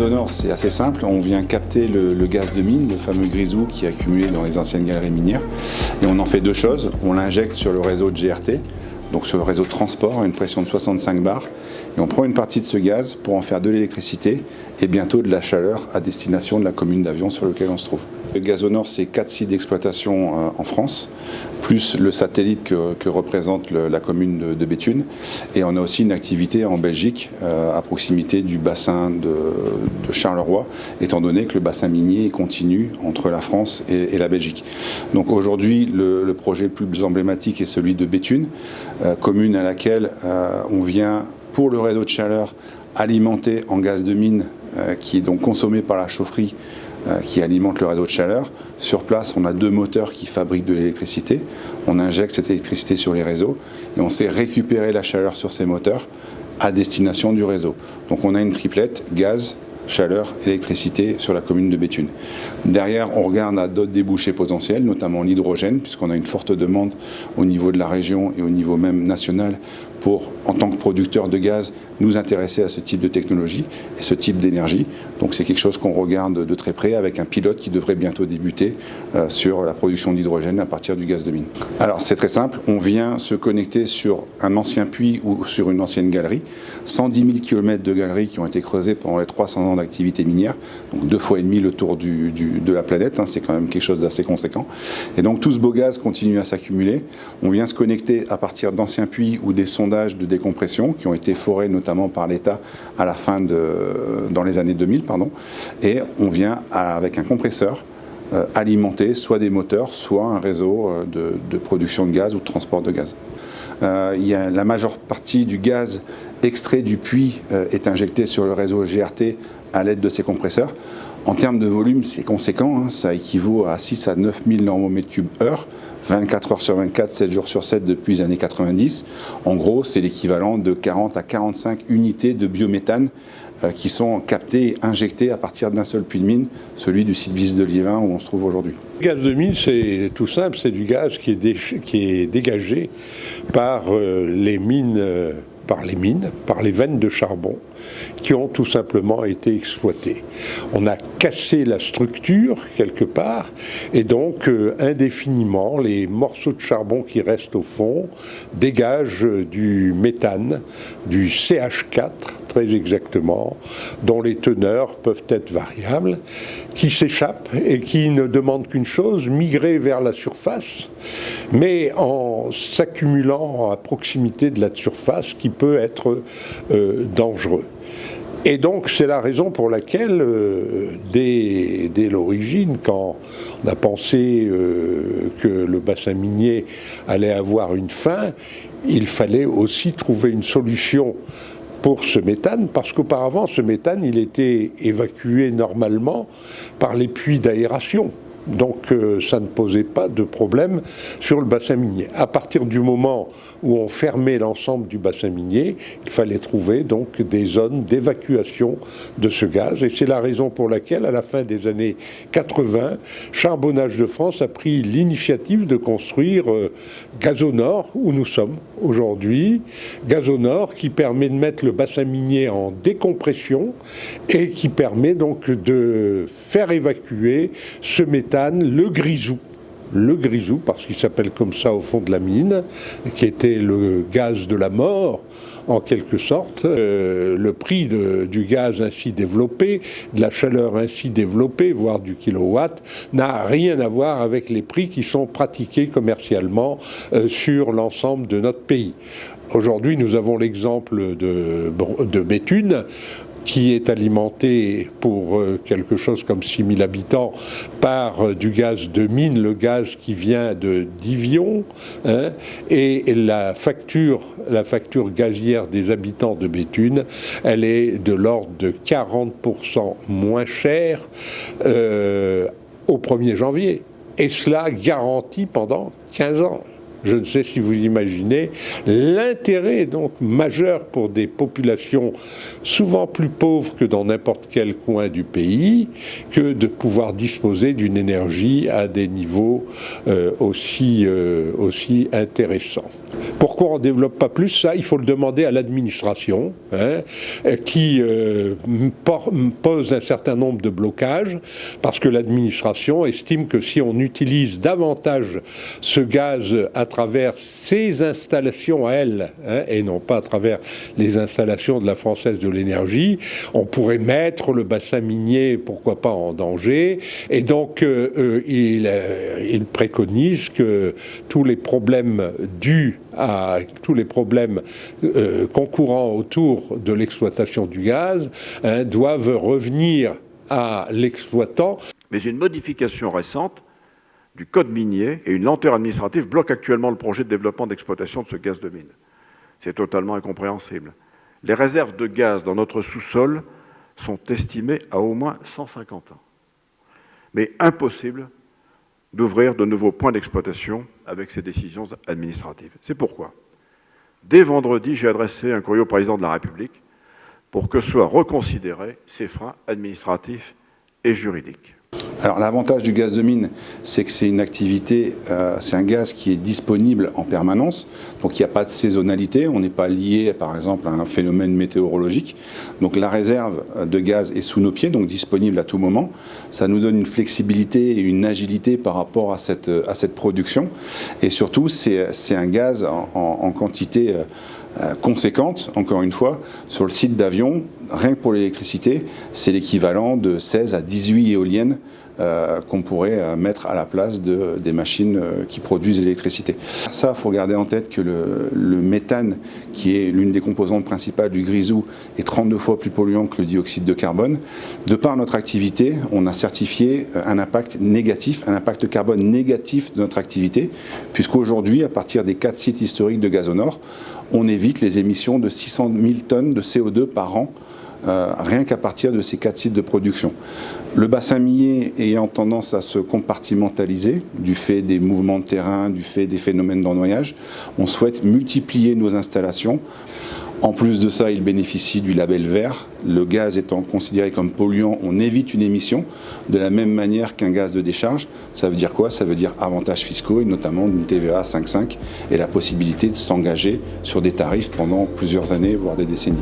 Gazonor, c'est assez simple. On vient capter le gaz de mine, le fameux grisou qui est accumulé dans les anciennes galeries minières. Et on en fait deux choses. On l'injecte sur le réseau de GRT, donc sur le réseau de transport à une pression de 65 bars. Et on prend une partie de ce gaz pour en faire de l'électricité et bientôt de la chaleur à destination de la commune d'Avion sur laquelle on se trouve. Le Gazonor, c'est 4 sites d'exploitation en France, plus le satellite que représente la commune de Béthune. Et on a aussi une activité en Belgique, à proximité du bassin de Charleroi, étant donné que le bassin minier continue entre la France et la Belgique. Donc aujourd'hui, le projet le plus emblématique est celui de Béthune, commune à laquelle on vient, pour le réseau de chaleur, alimenter en gaz de mine, qui est donc consommé par la chaufferie, qui alimente le réseau de chaleur. Sur place, on a deux moteurs qui fabriquent de l'électricité. On injecte cette électricité sur les réseaux et on sait récupérer la chaleur sur ces moteurs à destination du réseau. Donc on a une triplette, gaz, chaleur, électricité sur la commune de Béthune. Derrière, on regarde à d'autres débouchés potentiels, notamment l'hydrogène, puisqu'on a une forte demande au niveau de la région et au niveau même national pour, en tant que producteur de gaz, nous intéresser à ce type de technologie et ce type d'énergie. Donc c'est quelque chose qu'on regarde de très près avec un pilote qui devrait bientôt débuter sur la production d'hydrogène à partir du gaz de mine. Alors c'est très simple, on vient se connecter sur un ancien puits ou sur une ancienne galerie, 110 000 km de galeries qui ont été creusées pendant les 300 ans d'activité minière, donc 2,5 fois le tour de la planète, c'est quand même quelque chose d'assez conséquent. Et donc tout ce beau gaz continue à s'accumuler, on vient se connecter à partir d'anciens puits ou des sondages de décompression qui ont été forés notamment par l'État à la fin dans les années 2000, et on vient avec un compresseur alimenter soit des moteurs, soit un réseau de production de gaz ou de transport de gaz. La majeure partie du gaz extrait du puits est injecté sur le réseau GRT à l'aide de ces compresseurs. En termes de volume, c'est conséquent, ça équivaut à 6 à 9 000 normomètres cubes heure, 24 heures sur 24, 7 jours sur 7 depuis les années 90. En gros, c'est l'équivalent de 40 à 45 unités de biométhane qui sont captées et injectées à partir d'un seul puits de mine, celui du site BIS de Liévin où on se trouve aujourd'hui. Le gaz de mine, c'est tout simple, c'est du gaz qui est dégagé par les mines, par les veines de charbon qui ont tout simplement été exploitées. On a cassé la structure quelque part et donc indéfiniment les morceaux de charbon qui restent au fond dégagent du méthane, du CH4 très exactement, dont les teneurs peuvent être variables, qui s'échappent et qui ne demandent qu'une chose, migrer vers la surface, mais en s'accumulant à proximité de la surface qui peut être dangereux. Et donc c'est la raison pour laquelle, dès l'origine, quand on a pensé que le bassin minier allait avoir une fin, il fallait aussi trouver une solution pour ce méthane, parce qu'auparavant, ce méthane, il était évacué normalement par les puits d'aération. Donc ça ne posait pas de problème sur le bassin minier. À partir du moment où on fermait l'ensemble du bassin minier, il fallait trouver donc des zones d'évacuation de ce gaz. Et c'est la raison pour laquelle, à la fin des années 80, Charbonnage de France a pris l'initiative de construire Gazonor, où nous sommes aujourd'hui. Gazonor qui permet de mettre le bassin minier en décompression et qui permet donc de faire évacuer ce méthane, le grisou, parce qu'il s'appelle comme ça au fond de la mine, qui était le gaz de la mort, en quelque sorte. Le prix du gaz ainsi développé, de la chaleur ainsi développée, voire du kilowatt, n'a rien à voir avec les prix qui sont pratiqués commercialement sur l'ensemble de notre pays. Aujourd'hui, nous avons l'exemple de Béthune, qui est alimenté pour quelque chose comme 6 000 habitants par du gaz de mine, le gaz qui vient de Divion, et la facture gazière des habitants de Béthune, elle est de l'ordre de 40% moins chère au 1er janvier. Et cela garantit pendant 15 ans. Je ne sais si vous imaginez l'intérêt donc majeur pour des populations souvent plus pauvres que dans n'importe quel coin du pays que de pouvoir disposer d'une énergie à des niveaux aussi intéressants. Pourquoi on ne développe pas plus ça? Il faut le demander à l'administration, qui pose un certain nombre de blocages, parce que l'administration estime que si on utilise davantage ce gaz à travers ses installations à elle, et non pas à travers les installations de la Française de l'énergie, on pourrait mettre le bassin minier, pourquoi pas, en danger. Et donc, il préconise que tous les problèmes concourant autour de l'exploitation du gaz doivent revenir à l'exploitant. Mais une modification récente du code minier et une lenteur administrative bloquent actuellement le projet de développement d'exploitation de ce gaz de mine. C'est totalement incompréhensible. Les réserves de gaz dans notre sous-sol sont estimées à au moins 150 ans. Mais impossible d'ouvrir de nouveaux points d'exploitation avec ces décisions administratives. C'est pourquoi, dès vendredi, j'ai adressé un courrier au président de la République pour que soient reconsidérés ces freins administratifs et juridiques. Alors l'avantage du gaz de mine, c'est que c'est une activité, c'est un gaz qui est disponible en permanence, donc il n'y a pas de saisonnalité, on n'est pas lié par exemple à un phénomène météorologique. Donc la réserve de gaz est sous nos pieds, donc disponible à tout moment. Ça nous donne une flexibilité et une agilité par rapport à cette production. Et surtout, c'est un gaz en quantité conséquente, encore une fois, sur le site d'Avion, rien que pour l'électricité, c'est l'équivalent de 16 à 18 éoliennes qu'on pourrait mettre à la place des machines qui produisent l'électricité. Ça, il faut garder en tête que le méthane, qui est l'une des composantes principales du grisou, est 32 fois plus polluant que le dioxyde de carbone. De par notre activité, on a certifié un impact négatif, un impact carbone négatif de notre activité, puisqu'aujourd'hui, à partir des 4 sites historiques de Gazonor, on évite les émissions de 600 000 tonnes de CO2 par an, rien qu'à partir de ces 4 sites de production. Le bassin minier ayant tendance à se compartimentaliser du fait des mouvements de terrain, du fait des phénomènes d'ennoyage, on souhaite multiplier nos installations. En plus de ça, il bénéficie du label vert. Le gaz étant considéré comme polluant, on évite une émission de la même manière qu'un gaz de décharge. Ça veut dire quoi? Ça veut dire avantages fiscaux et notamment d'une TVA 5,5 et la possibilité de s'engager sur des tarifs pendant plusieurs années, voire des décennies.